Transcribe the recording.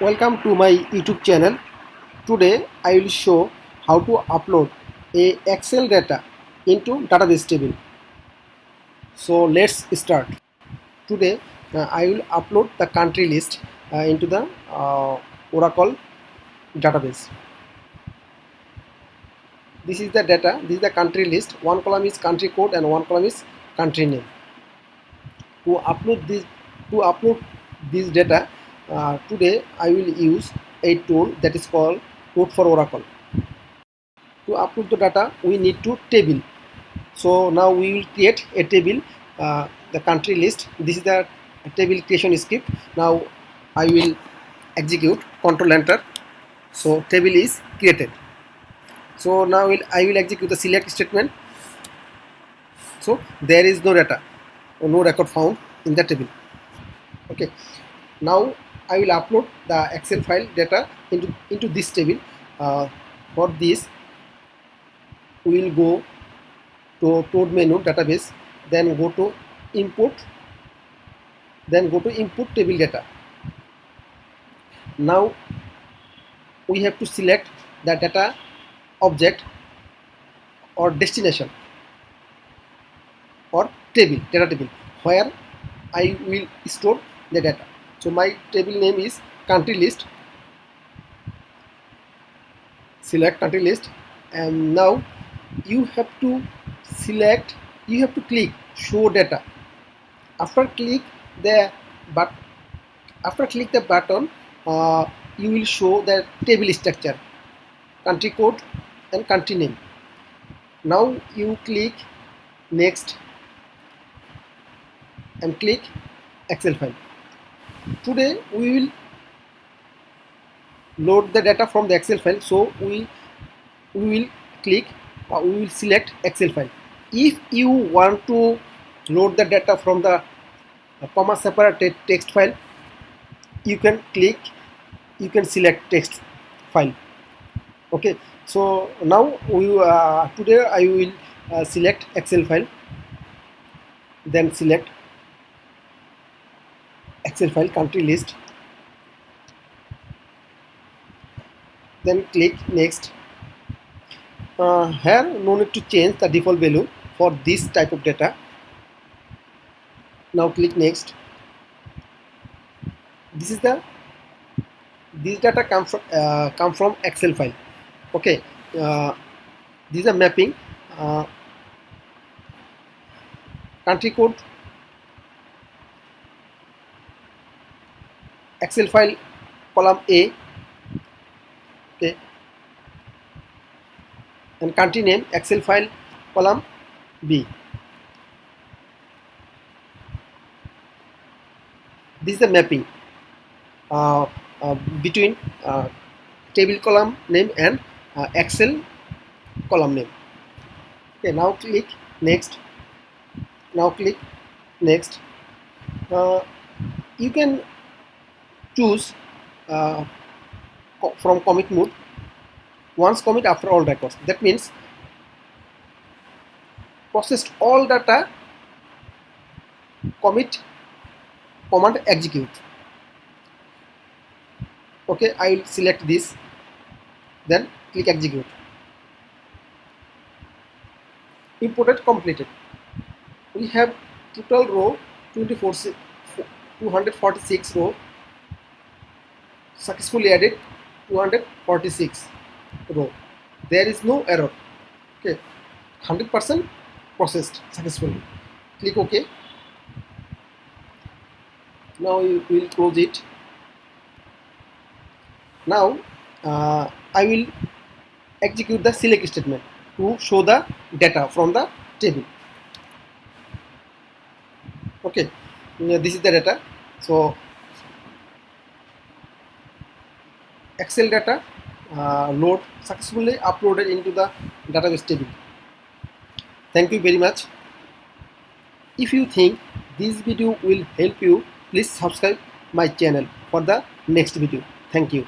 Welcome to my YouTube channel. Today I will show how to upload a Excel data into database table. So let's start. Today I will upload the country list into the Oracle database. This is the data. This is the country list. One column is country code and one column is country name. To upload this data, today I will use a tool that is called Code for Oracle. To upload the data, we need to table. So now we will create a table, the country list. This is the table creation script. Now I will execute, control enter. So table is created. So now I will execute the select statement. So there is no data or no record found in the table. Okay, now I will upload the Excel file data into this table. For this we will go to tool menu, database, then go to input, then go to input table data. Now we have to select the data object or destination or table, data table, where I will store the data. So my table name is country list. Select country list, and now you have to click show data. After click the button, you will show the table structure, country code and country name. Now you click next and click Excel file. Today we will load the data from the Excel file, so we will select Excel file. If you want to load the data from the comma separated text file, you can select text file. Okay, so now today I will select Excel file, then select Excel file country list, then click next. Here no need to change the default value for this type of data. Now click next. This data come from Excel file. Okay, this is a mapping, country code, Excel file column A, okay, and country name Excel file column B. This is the mapping between table column name and Excel column name. Okay, now click next. Now click next. You can choose from commit mode, once commit after all records. That means processed all data, commit command execute. Okay, I will select this, then click execute. Imported completed. We have total row 246 row, successfully added 246 row. There is no error. Okay, 100% processed successfully. Click OK. Now you will close it. Now I will execute the select statement to show the data from the table. Okay, this is the data. So Excel data load successfully uploaded into the database table. Thank you very much. If you think this video will help you, please subscribe my channel for the next video. Thank you.